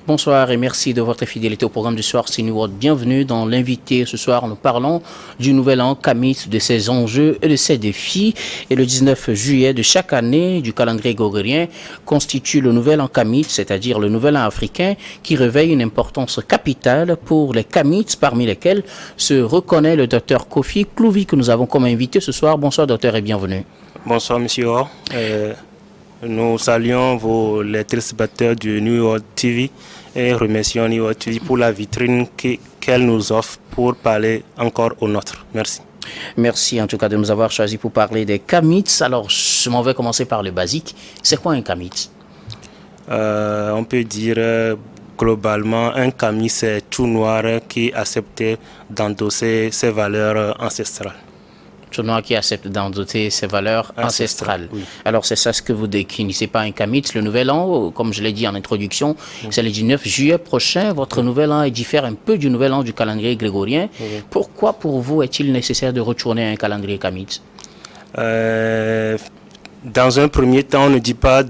Bonsoir et merci de votre fidélité au programme du soir CNews World. Bienvenue dans l'invité. Ce soir, nous parlons du nouvel an Kamit, de ses enjeux et de ses défis. Et le 19 juillet de chaque année du calendrier grégorien constitue le nouvel an Kamit, c'est-à-dire le nouvel an africain qui réveille une importance capitale pour les Kamites, parmi lesquels se reconnaît le docteur Kofi Clouvi que nous avons comme invité ce soir. Bonsoir docteur et bienvenue. Bonsoir monsieur Or. Nous saluons les téléspectateurs du New World TV et remercions New World TV pour la vitrine qu'elle nous offre pour parler encore aux nôtres. Merci. Merci en tout cas de nous avoir choisi pour parler des Kamites. Alors, je m'en vais commencer par le basique. C'est quoi un Kamite? On peut dire globalement, un Kamite, c'est tout noir qui accepte d'endosser ses valeurs ancestrales. Tout noir qui accepte d'endosser ses valeurs ancestrales. Oui. Alors, c'est ça ce que vous définissez pas un Kamite. Le nouvel an, comme je l'ai dit en introduction, c'est le 19 juillet prochain. Votre nouvel an diffère un peu du nouvel an du calendrier grégorien. Pourquoi, pour vous, est-il nécessaire de retourner à un calendrier Kamite? Dans un premier temps, on ne dit pas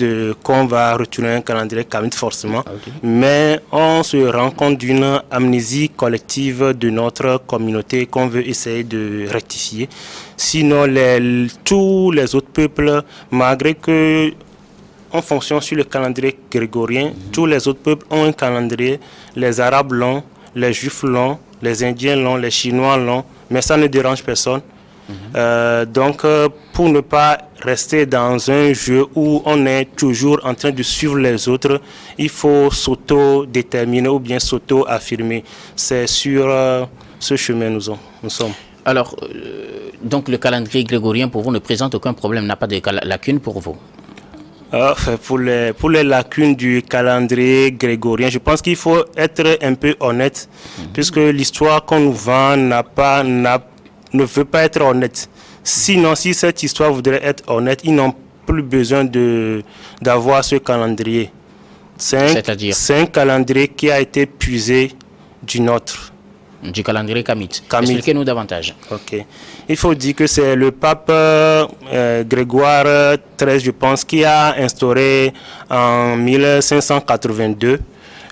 qu'on va retourner un calendrier Kamite forcément, mais on se rend compte d'une amnésie collective de notre communauté qu'on veut essayer de rectifier. Sinon, tous les autres peuples, malgré que on fonctionne sur le calendrier grégorien, tous les autres peuples ont un calendrier. Les Arabes l'ont, les Juifs l'ont, les Indiens l'ont, les Chinois l'ont, mais ça ne dérange personne. Donc, pour ne pas rester dans un jeu où on est toujours en train de suivre les autres, il faut s'auto-déterminer ou bien s'auto-affirmer. C'est sur ce chemin nous sommes. Alors, donc le calendrier grégorien pour vous ne présente aucun problème, n'a pas de lacunes pour vous? Pour les lacunes du calendrier grégorien, je pense qu'il faut être un peu honnête, puisque l'histoire qu'on nous vend ne veut pas être honnête. Sinon, si cette histoire voudrait être honnête, ils n'ont plus besoin d'avoir ce calendrier. C'est-à-dire? C'est un calendrier qui a été puisé du nôtre. Du calendrier Kamite. Expliquez-nous davantage. Ok. Il faut dire que c'est le pape Grégoire XIII, je pense, qui a instauré en 1582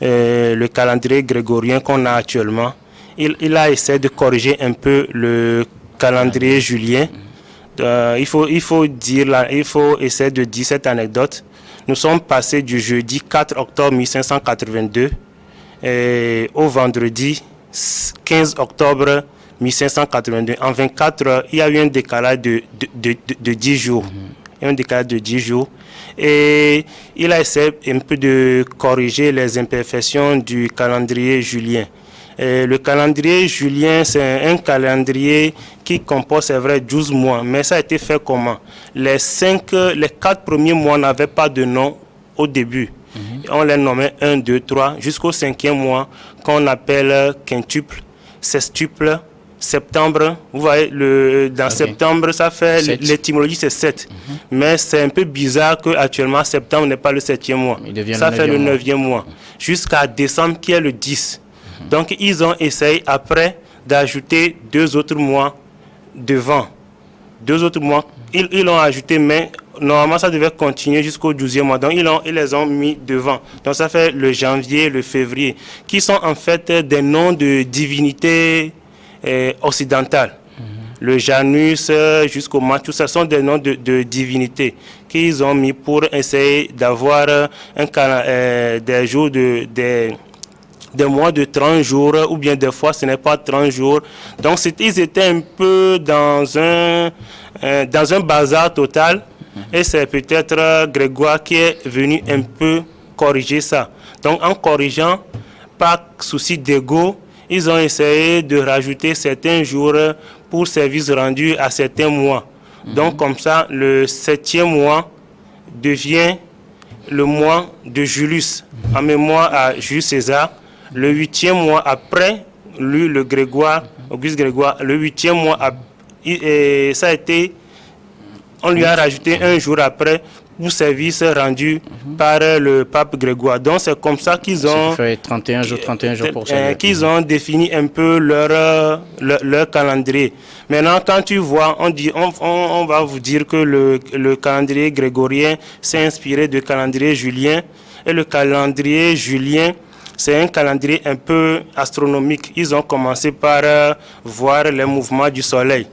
le calendrier grégorien qu'on a actuellement. Il a essayé de corriger un peu le calendrier julien. Il faut essayer de dire cette anecdote. Nous sommes passés du jeudi 4 octobre 1582 au vendredi 15 octobre 1582. En 24 heures, il y a eu un décalage de 10 jours. Un décalage de 10 jours. Et il a essayé un peu de corriger les imperfections du calendrier julien. Le calendrier julien, c'est un calendrier qui comporte, c'est vrai, 12 mois. Mais ça a été fait comment? Les 4 premiers mois n'avaient pas de nom au début. On les nommait 1, 2, 3, jusqu'au 5e mois qu'on appelle quintuple, sextuple, septembre. Vous voyez, dans septembre, ça fait, l'étymologie c'est 7. Mais c'est un peu bizarre qu'actuellement, septembre n'est pas le 7e mois. Ça fait le 9e mois. Jusqu'à décembre qui est le 10. Donc, ils ont essayé après d'ajouter 2 autres mois devant. 2 autres mois, ils l'ont ajouté, mais normalement, ça devait continuer jusqu'au 12e mois. Donc, ils les ont mis devant. Donc, ça fait le janvier, le février, qui sont en fait des noms de divinités occidentales. Le Janus jusqu'au mois, tout ça sont des noms de divinités qu'ils ont mis pour essayer d'avoir des jours des mois de 30 jours, ou bien des fois ce n'est pas 30 jours. Donc ils étaient un peu dans un bazar total, et c'est peut-être Grégoire qui est venu un peu corriger ça. Donc en corrigeant, par souci d'ego, ils ont essayé de rajouter certains jours pour services rendus à certains mois. Donc comme ça, le 7e mois devient le mois de Julius, en mémoire à Jules César. Le 8e mois après, lui, le Grégoire, Auguste Grégoire, le 8e mois, ça a été, on lui a rajouté un jour après pour service rendu par le pape Grégoire. Donc c'est comme ça qu'ils ont... Ça fait 31 jours pour ça. Qu'ils ont défini un peu leur calendrier. Maintenant, quand tu vois, on va vous dire que le calendrier grégorien s'est inspiré du calendrier julien. Et le calendrier julien c'est un calendrier un peu astronomique. Ils ont commencé par voir les mouvements du soleil.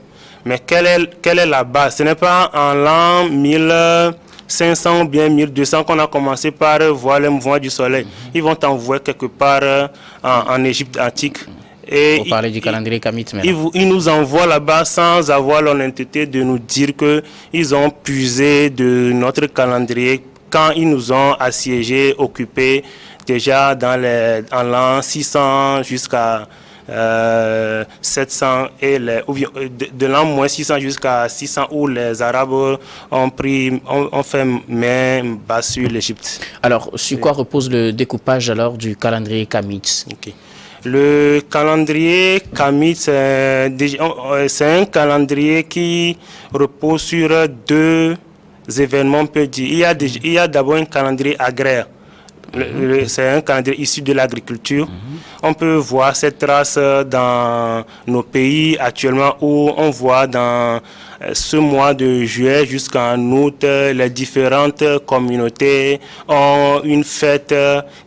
Mais quelle est la base? Ce n'est pas en l'an 1500 ou bien 1200 qu'on a commencé par voir les mouvements du soleil. Ils vont t'envoyer quelque part en Égypte antique. Et Vous parlez du calendrier kamite maintenant. ils nous envoient là-bas sans avoir l'honnêteté de nous dire qu'ils ont puisé de notre calendrier quand ils nous ont assiégés, occupés déjà en l'an 600 jusqu'à 700 et de l'an moins 600 jusqu'à 600 où les Arabes ont fait main basse sur l'Égypte. Alors, sur quoi repose le découpage alors du calendrier kamite? Okay. Le calendrier kamite, c'est un calendrier qui repose sur deux événements, on peut dire. Il y a d'abord un calendrier agraire. C'est un calendrier issu de l'agriculture. On peut voir cette trace dans nos pays actuellement où on voit dans ce mois de juillet jusqu'en août, les différentes communautés ont une fête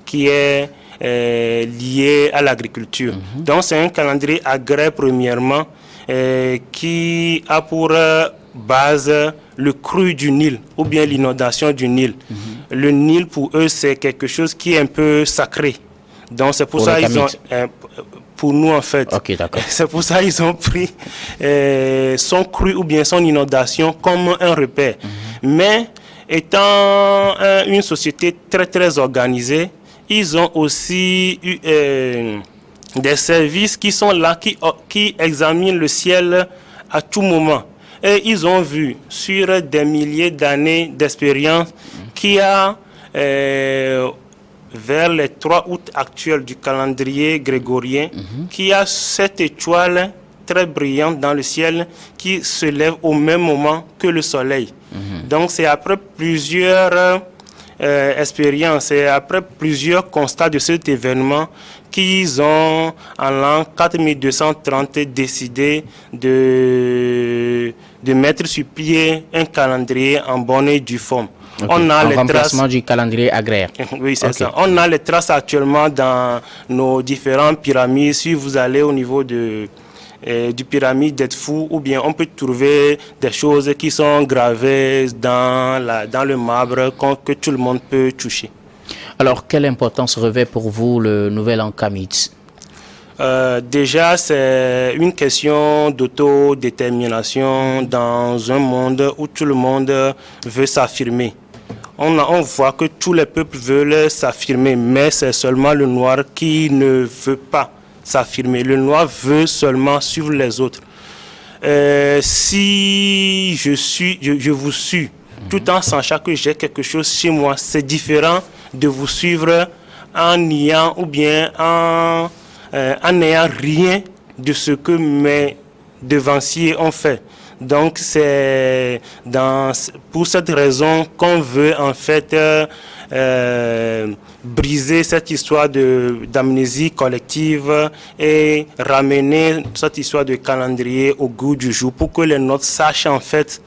qui est liée à l'agriculture. Donc c'est un calendrier agraire premièrement qui a pour base le cru du Nil ou bien l'inondation du Nil. Le Nil pour eux c'est quelque chose qui est un peu sacré. Donc c'est pour ça ils ont pour nous en fait. Ok, d'accord. C'est pour ça ils ont pris son cru ou bien son inondation comme un repère. Mais étant une société très très organisée, ils ont aussi eu des services qui sont là, qui examinent le ciel à tout moment. Et ils ont vu sur des milliers d'années d'expérience qu'il y a vers les 3 août actuels du calendrier grégorien, qu'il y a cette étoile très brillante dans le ciel qui se lève au même moment que le soleil. Donc c'est après plusieurs expériences et après plusieurs constats de cet événement qu'ils ont en l'an 4230 décidé de mettre sur pied un calendrier en bonne et due forme. Okay. On a en les remplacement traces du calendrier agraire. Oui, c'est ça. On a les traces actuellement dans nos différentes pyramides. Si vous allez au niveau du pyramide d'Edfou, ou bien on peut trouver des choses qui sont gravées dans le marbre que tout le monde peut toucher. Alors, quelle importance revêt pour vous le nouvel an kamite? Déjà, c'est une question d'autodétermination dans un monde où tout le monde veut s'affirmer. On voit que tous les peuples veulent s'affirmer, mais c'est seulement le noir qui ne veut pas s'affirmer. Le noir veut seulement suivre les autres. Si je vous suis, tout en sachant que j'ai quelque chose chez moi, c'est différent de vous suivre en niant ou bien en n'ayant rien de ce que mes devanciers ont fait. Donc c'est pour cette raison qu'on veut en fait briser cette histoire d'amnésie collective et ramener cette histoire de calendrier au goût du jour pour que les nôtres sachent en fait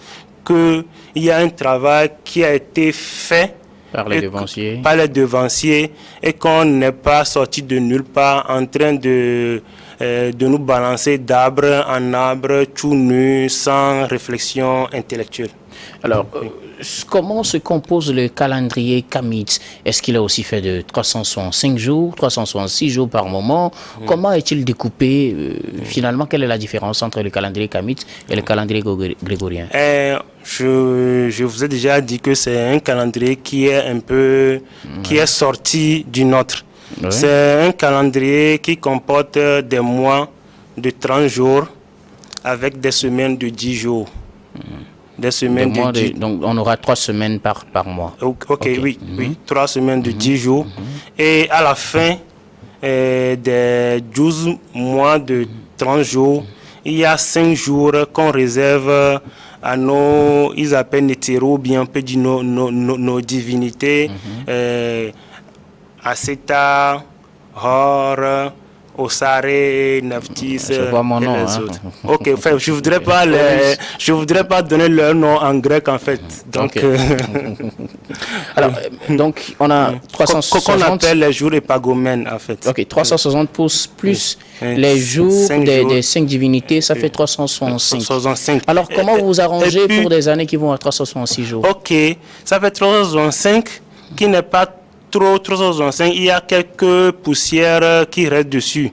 qu'il y a un travail qui a été fait par les devanciers et qu'on n'est pas sorti de nulle part en train de nous balancer d'arbre en arbre, tout nu, sans réflexion intellectuelle. Alors, comment se compose le calendrier kamite? Est-ce qu'il est aussi fait de 365 jours, 366 jours par moment? Comment est-il découpé finalement? Quelle est la différence entre le calendrier kamite et le calendrier grégorien? Je vous ai déjà dit que c'est un calendrier qui est un peu qui est sorti du nôtre. Oui. C'est un calendrier qui comporte des mois de 30 jours avec des semaines de 10 jours. Des semaines de 10... Donc on aura 3 semaines par mois. Okay. Oui, 3 semaines de 10 jours. Et à la fin des 12 mois de 30 jours, il y a 5 jours qu'on réserve à nos, ils appellent nétéros, bien on peut dire nos divinités. Aseta, Hor, Osare, Naftis Je vois mon et nom, les hein. autres. Ok, enfin, je voudrais pas donner leur nom en grec en fait. Donc, Ok. Alors, donc, on a qu'on 360. appelle les jours épagomènes en fait. Ok, 360 plus Oui. les jours 5 jours. des 5 divinités, ça fait 365. 65. Alors, comment vous vous arrangez et puis- pour des années qui vont à 366 jours? Ok, ça fait 365 qui n'est pas trop 365. Il y a quelques poussières qui restent dessus.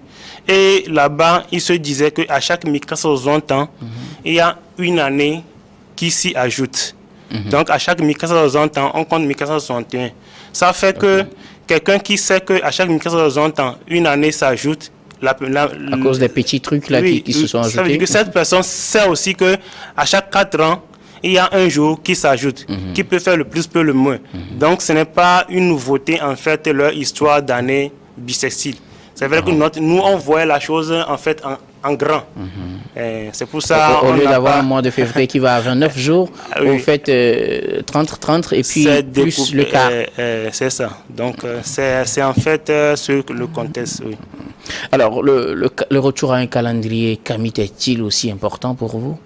Et là-bas, il se disait qu'à chaque 1460 ans, il y a une année qui s'y ajoute. Donc, à chaque 1460 ans, on compte 1461. Ça fait que quelqu'un qui sait qu'à chaque 1460 ans, une année s'ajoute. À cause des petits trucs là Oui, qui se sont ça veut dire ajoutés. que cette personne sait aussi que à chaque 4 ans, il y a un jour qui s'ajoute, qui peut faire le plus, peut le moins. Donc, ce n'est pas une nouveauté, en fait, leur histoire d'année bissextile. C'est vrai que nous, on voit la chose, en fait, en grand. C'est pour ça... Au on lieu n'a d'avoir pas- un mois de février qui va à 29 jours, oui. vous faites 30 et puis c'est plus le quart. c'est ça. Donc, c'est en fait le contexte, oui. Alors, le retour à un calendrier Kamit est-il aussi important pour vous?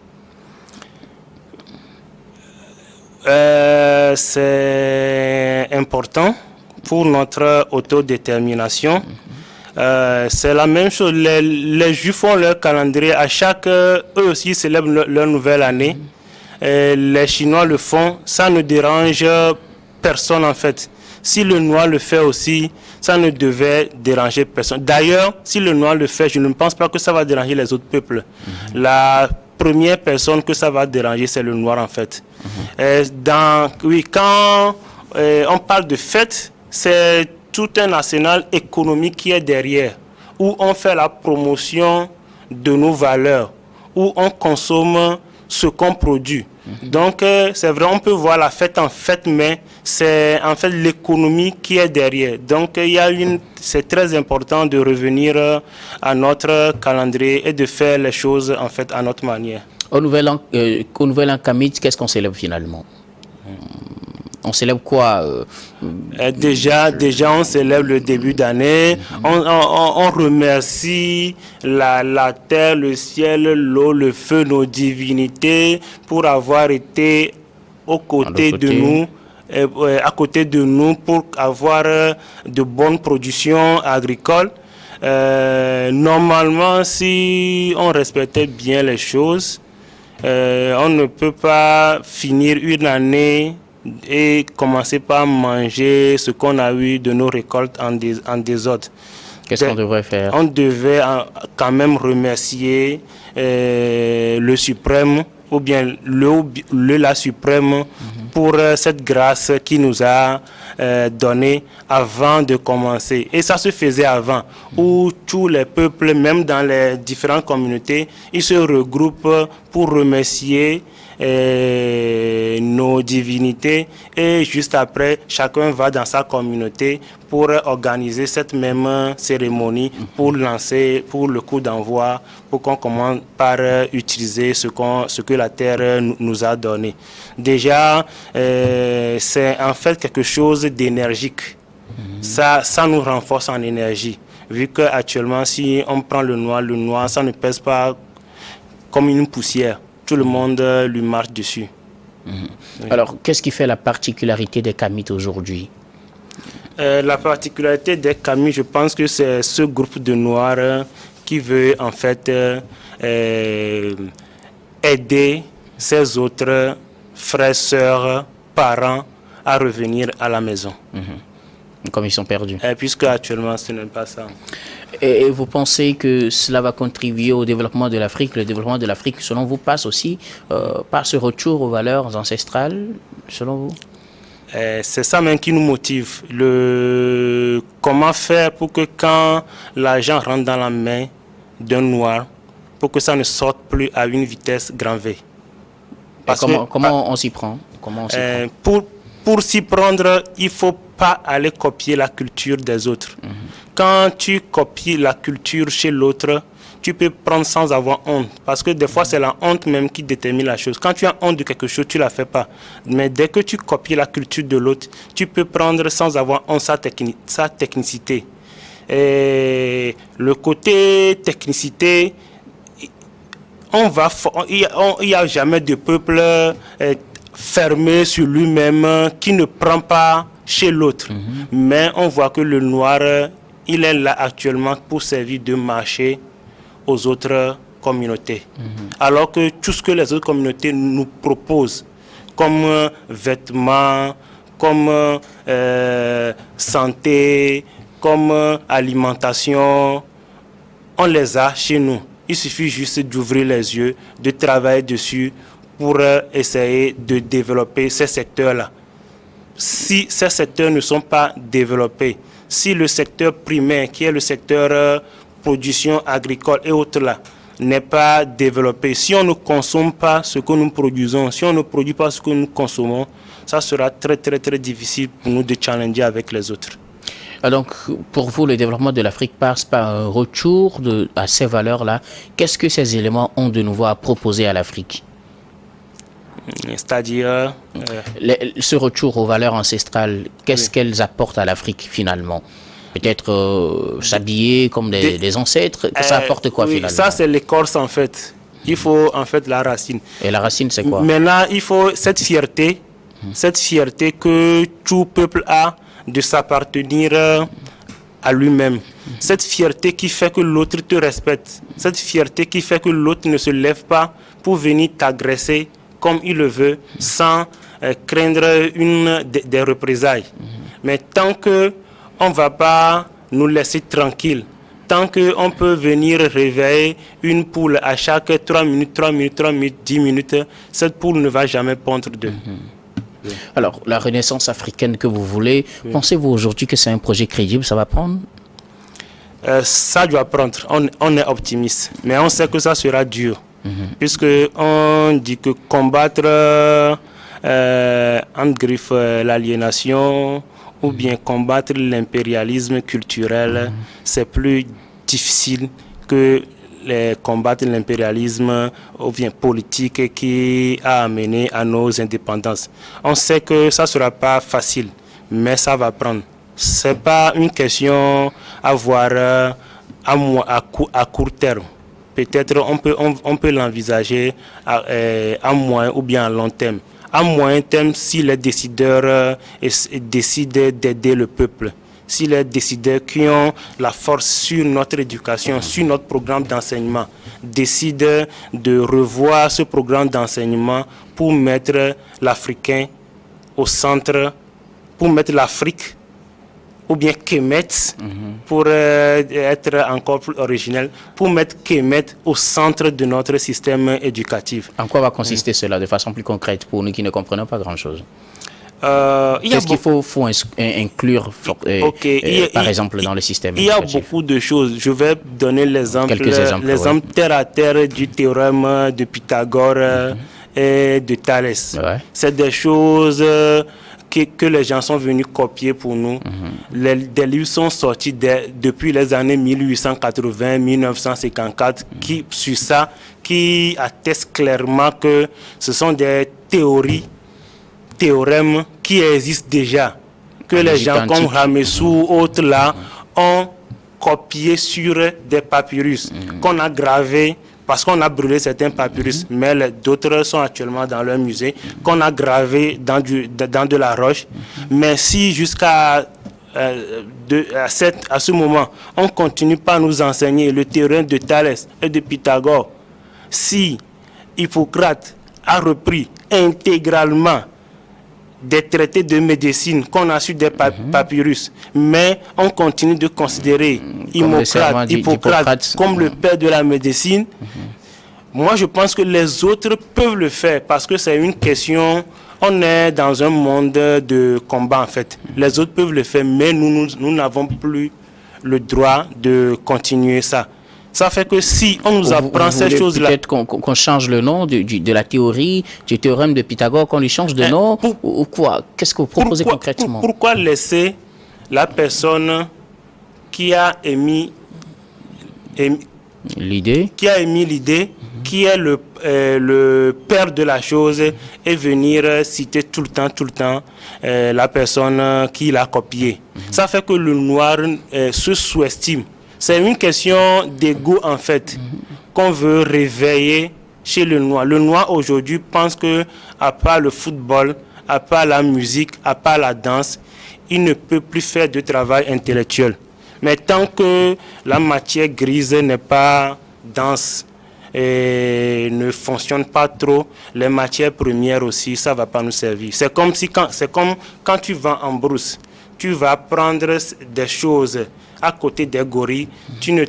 C'est important pour notre autodétermination. C'est la même chose. Les Juifs font leur calendrier. À chaque... eux aussi célèbrent leur nouvelle année. Les Chinois le font. Ça ne dérange personne en fait. Si le Noir le fait aussi, ça ne devait déranger personne. D'ailleurs, si le Noir le fait, je ne pense pas que ça va déranger les autres peuples. La première personne que ça va déranger, c'est le Noir en fait. Quand on parle de fête, c'est tout un arsenal économique qui est derrière, où on fait la promotion de nos valeurs, où on consomme ce qu'on produit. Donc, c'est vrai, on peut voir la fête en fête, mais c'est en fait l'économie qui est derrière. Donc, c'est très important de revenir à notre calendrier et de faire les choses en fait à notre manière. Au Nouvel An Kamit, qu'est-ce qu'on célèbre finalement? On célèbre quoi? Déjà, on célèbre le début d'année. On remercie la terre, le ciel, l'eau, le feu, nos divinités pour avoir été aux côtés de nous, à côté de nous pour avoir de bonnes productions agricoles. Normalement, si on respectait bien les choses, on ne peut pas finir une année et commencer par manger ce qu'on a eu de nos récoltes en désordre. Qu'est-ce qu'on devrait faire? On devait quand même remercier le suprême ou bien la suprême pour cette grâce qui nous a donné avant de commencer. Et ça se faisait avant, où tous les peuples, même dans les différentes communautés, ils se regroupent pour remercier nos divinités, et juste après, chacun va dans sa communauté pour organiser cette même cérémonie, pour lancer, pour le coup d'envoi, pour qu'on commence par utiliser ce que la terre nous a donné. Déjà, c'est en fait quelque chose d'énergique. Ça nous renforce en énergie. Vu qu'actuellement, si on prend le noir, ça ne pèse pas comme une poussière. Tout le monde lui marche dessus. Oui. Alors, qu'est-ce qui fait la particularité des Kamites aujourd'hui? La particularité des Kamites, je pense que c'est ce groupe de Noirs qui veut en fait aider ses autres frères, sœurs, parents à revenir à la maison. Comme ils sont perdus. Puisque actuellement, ce n'est pas ça. Et vous pensez que cela va contribuer au développement de l'Afrique? Le développement de l'Afrique, selon vous, passe aussi par ce retour aux valeurs ancestrales, selon vous? C'est ça même qui nous motive. Comment faire pour que quand l'argent rentre dans la main d'un noir, pour que ça ne sorte plus à une vitesse grand V. Comment on s'y prend? Pour s'y prendre, il ne faut pas aller copier la culture des autres. Quand tu copies la culture chez l'autre, tu peux prendre sans avoir honte. Parce que des fois, c'est la honte même qui détermine la chose. Quand tu as honte de quelque chose, tu ne la fais pas. Mais dès que tu copies la culture de l'autre, tu peux prendre sans avoir honte sa technicité. Et le côté technicité, il n'y a jamais de peuple fermé sur lui-même qui ne prend pas chez l'autre. Mais on voit que le noir, il est là actuellement pour servir de marché aux autres communautés. Alors que tout ce que les autres communautés nous proposent, comme vêtements, comme santé, comme alimentation, on les a chez nous. Il suffit juste d'ouvrir les yeux, de travailler dessus pour essayer de développer ces secteurs-là. Si ces secteurs ne sont pas développés, si le secteur primaire, qui est le secteur production agricole et autres là, n'est pas développé, si on ne consomme pas ce que nous produisons, si on ne produit pas ce que nous consommons, ça sera très très très difficile pour nous de challenger avec les autres. Donc, pour vous, le développement de l'Afrique passe par un retour à ces valeurs-là. Qu'est-ce que ces éléments ont de nouveau à proposer à l'Afrique? C'est-à-dire ce retour aux valeurs ancestrales, qu'est-ce qu'elles apportent à l'Afrique finalement? Peut-être s'habiller comme des ancêtres, ça apporte quoi finalement? Ça, c'est l'écorce en fait. Il faut en fait la racine. Et la racine, c'est quoi? Maintenant, il faut cette fierté que tout peuple a de s'appartenir à lui-même. Cette fierté qui fait que l'autre te respecte. Cette fierté qui fait que l'autre ne se lève pas pour venir t'agresser comme il le veut, sans craindre des représailles. Mais tant qu'on ne va pas nous laisser tranquilles, tant qu'on peut venir réveiller une poule à chaque 3 minutes, 10 minutes, cette poule ne va jamais pondre d'œufs. Alors, la renaissance africaine que vous voulez, pensez-vous aujourd'hui que c'est un projet crédible, ça va prendre? Ça doit prendre, on est optimiste, mais on sait que ça sera dur. Puisque on dit que combattre en griffe l'aliénation ou bien combattre l'impérialisme culturel, c'est plus difficile que combattre l'impérialisme ou bien politique qui a amené à nos indépendances. On sait que ça ne sera pas facile, mais ça va prendre. Ce n'est pas une question à voir à court terme. Peut-être on peut l'envisager à moyen ou bien à long terme. À moyen terme, si les décideurs décident d'aider le peuple, si les décideurs qui ont la force sur notre éducation, sur notre programme d'enseignement, décident de revoir ce programme d'enseignement pour mettre l'Africain au centre, pour mettre l'Afrique, ou bien Kemet, pour être encore plus originel, pour mettre Kemet au centre de notre système éducatif. En quoi va consister cela de façon plus concrète pour nous qui ne comprenons pas grand-chose? Qu'est-ce qu'il faut inclure, par exemple, dans le système éducatif? Il y a beaucoup de choses. Je vais donner l'exemple terre à terre du théorème de Pythagore et de Thalès. C'est des choses que les gens sont venus copier pour nous. Des livres sont sortis depuis les années 1880-1954 sur ça, qui attestent clairement que ce sont des théorèmes qui existent déjà, que les gens comme Ramessou ou autres là ont copié sur des papyrus qu'on a gravés, parce qu'on a brûlé certains papyrus, mais d'autres sont actuellement dans leur musée, qu'on a gravés dans de la roche. Mais si jusqu'à ce moment, on ne continue pas à nous enseigner le théorème de Thalès et de Pythagore, si Hippocrate a repris intégralement des traités de médecine qu'on a sur des papyrus, mais on continue de considérer Hippocrate comme le père de la médecine. Moi, je pense que les autres peuvent le faire parce que c'est une question. On est dans un monde de combat en fait. Les autres peuvent le faire, mais nous n'avons plus le droit de continuer ça. Ça fait que si on nous apprend ces choses-là... Peut-être qu'on change le nom de la théorie, du théorème de Pythagore, qu'on lui change de nom, ou quoi? Qu'est-ce que vous proposez concrètement? Pourquoi laisser la personne qui a émis l'idée, qui qui est le père de la chose et venir citer tout le temps la personne qui l'a copié. Ça fait que le noir se sous-estime. C'est une question d'ego en fait qu'on veut réveiller chez le noir. Le noir aujourd'hui pense que à part le football, à part la musique, à part la danse, il ne peut plus faire de travail intellectuel. Mais tant que la matière grise n'est pas dense et ne fonctionne pas trop, les matières premières aussi, ça ne va pas nous servir. C'est comme quand tu vas en brousse, tu vas prendre des choses à côté des gorilles, tu ne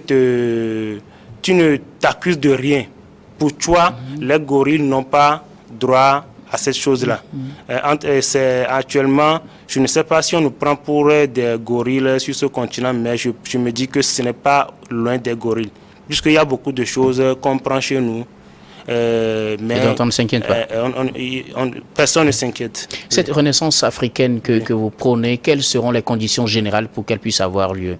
t'accuses de rien. Pour toi, les gorilles n'ont pas droit à cette chose-là. C'est actuellement, je ne sais pas si on nous prend pour des gorilles sur ce continent, mais je me dis que ce n'est pas loin des gorilles. Puisqu'il y a beaucoup de choses qu'on prend chez nous. Mais et dont on ne s'inquiète pas. Personne ne s'inquiète. Cette renaissance africaine que vous prônez, quelles seront les conditions générales pour qu'elle puisse avoir lieu?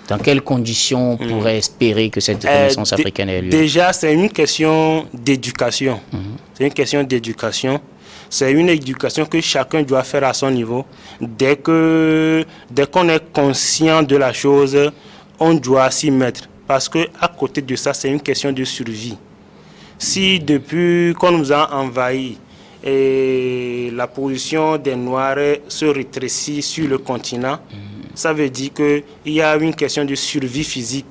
Dans quelles conditions on pourrait espérer que cette renaissance africaine ait lieu? Déjà, c'est une question d'éducation. C'est une question d'éducation. C'est une éducation que chacun doit faire à son niveau. Dès qu'on est conscient de la chose, on doit s'y mettre. Parce qu'à côté de ça, c'est une question de survie. Si depuis qu'on nous a envahis et la position des Noirs se rétrécit sur le continent, ça veut dire qu'il y a une question de survie physique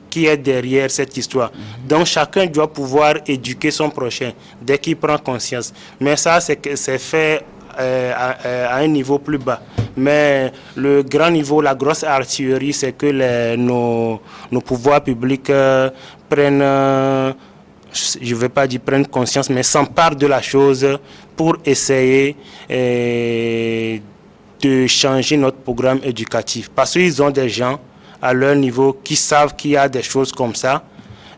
qui est derrière cette histoire. Donc chacun doit pouvoir éduquer son prochain dès qu'il prend conscience. Mais ça, c'est fait à un niveau plus bas. Mais le grand niveau, la grosse artillerie, c'est que nos pouvoirs publics prennent, je ne vais pas dire prennent conscience, mais s'emparent de la chose pour essayer de changer notre programme éducatif. Parce qu'ils ont des gens à leur niveau qui savent qu'il y a des choses comme ça,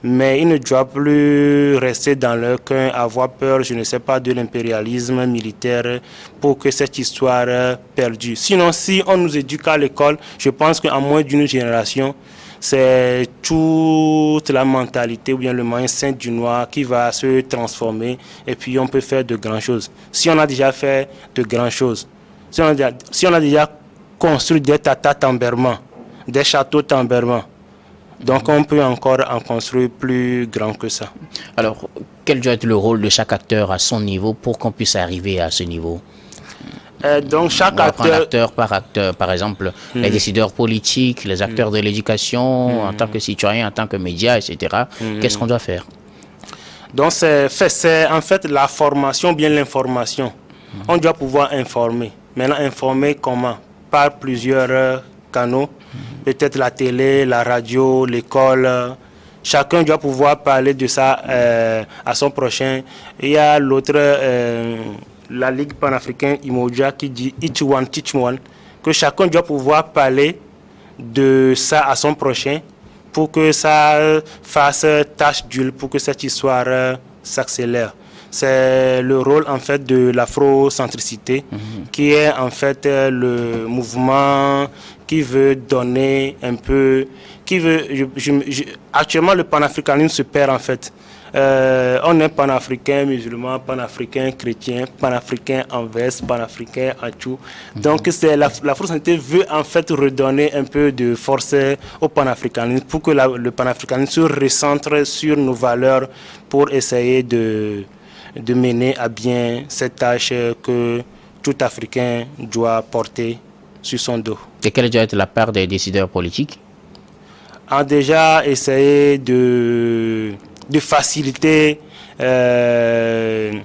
mais ils ne doivent plus rester dans leur cœur, avoir peur, je ne sais pas, de l'impérialisme militaire pour que cette histoire perdure. Sinon, si on nous éduque à l'école, je pense qu'en moins d'une génération, c'est toute la mentalité ou bien le mindset du noir qui va se transformer et puis on peut faire de grandes choses. Si on a déjà fait de grandes choses, si on a déjà construit des tatas tambermans, des châteaux tambermans, donc on peut encore en construire plus grand que ça. Alors, quel doit être le rôle de chaque acteur à son niveau pour qu'on puisse arriver à ce niveau? Donc chaque acteur par acteur, par exemple, les décideurs politiques, les acteurs de l'éducation, en tant que citoyen, en tant que média, etc. Qu'est-ce qu'on doit faire? Donc c'est en fait la formation, bien l'information. On doit pouvoir informer. Maintenant, informer comment? Par plusieurs canaux. Peut-être la télé, la radio, l'école. Chacun doit pouvoir parler de ça à son prochain. Il y a l'autre, la Ligue panafricaine Imoja qui dit Each one, teach one. Que chacun doit pouvoir parler de ça à son prochain pour que ça fasse tache d'huile, pour que cette histoire s'accélère. C'est le rôle en fait de l'afrocentricité qui est en fait le mouvement qui veut donner un peu, qui veut, actuellement le panafricanisme se perd en fait. On est panafricain musulman, panafricain chrétien, panafricain en veste, panafricain en tout. Donc c'est l'afrocentricité veut en fait redonner un peu de force au panafricanisme pour que le panafricanisme se recentre sur nos valeurs pour essayer de mener à bien cette tâche que tout Africain doit porter sur son dos. Et quelle doit être la part des décideurs politiques? A déjà essayé de faciliter le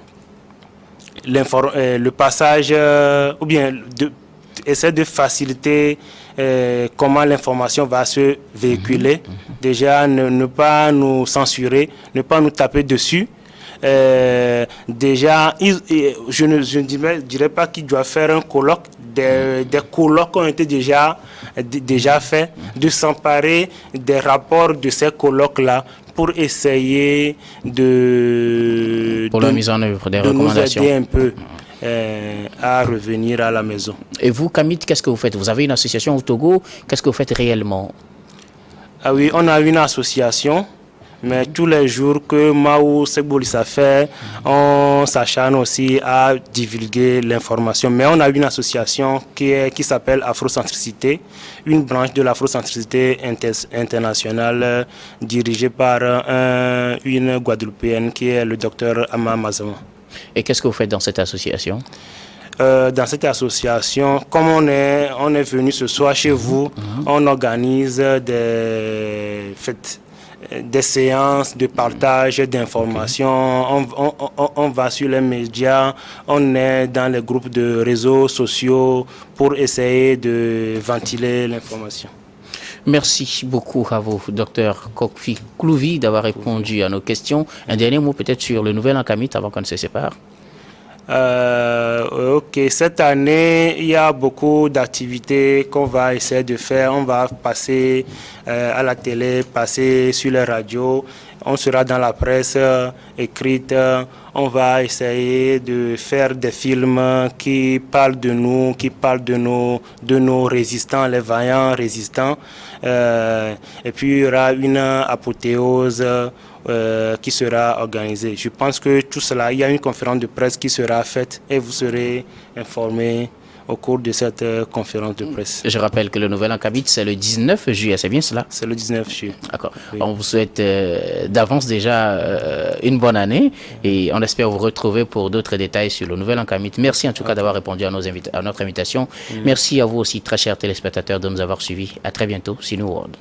passage, ou bien essayer de faciliter comment l'information va se véhiculer. Déjà, ne pas nous censurer, ne pas nous taper dessus. Déjà, je ne dirais pas qu'il doit faire un colloque. Des colloques ont été déjà faits, de s'emparer des rapports de ces colloques-là pour essayer la mise en œuvre des recommandations. Nous aider un peu à revenir à la maison. Et vous, Kamit, qu'est-ce que vous faites? Vous avez une association au Togo, qu'est-ce que vous faites réellement? Ah oui, on a une association, Mais tous les jours que Maou Sekbolissa fait, on s'acharne aussi à divulguer l'information. Mais on a une association qui s'appelle Afrocentricité, une branche de l'Afrocentricité internationale dirigée par une Guadeloupéenne qui est le docteur Ama Mazama. Et qu'est-ce que vous faites dans cette association? Dans cette association, comme on est venu ce soir chez vous, on organise des fêtes, des séances de partage d'informations. On va sur les médias, on est dans les groupes de réseaux sociaux pour essayer de ventiler l'information. Merci beaucoup à vous, docteur Kokfi Klouvi, d'avoir répondu à nos questions. Un dernier mot peut-être sur le nouvel Ankamit avant qu'on ne se sépare. Ok, cette année, il y a beaucoup d'activités qu'on va essayer de faire. On va passer à la télé, passer sur les radios. On sera dans la presse écrite. On va essayer de faire des films qui parlent de nous, qui parlent de nos résistants, les vaillants résistants. Et puis, il y aura une apothéose qui sera organisée. Je pense que tout cela, il y a une conférence de presse qui sera faite et vous serez informés au cours de cette conférence de presse. Je rappelle que le nouvel Ankamit, c'est le 19 juillet, c'est bien cela? C'est le 19 juillet. D'accord. Oui. On vous souhaite d'avance déjà une bonne année et on espère vous retrouver pour d'autres détails sur le nouvel Ankamit. Merci en tout cas d'avoir répondu à notre invitation. Merci à vous aussi, très chers téléspectateurs, de nous avoir suivis. À très bientôt. Sinou World.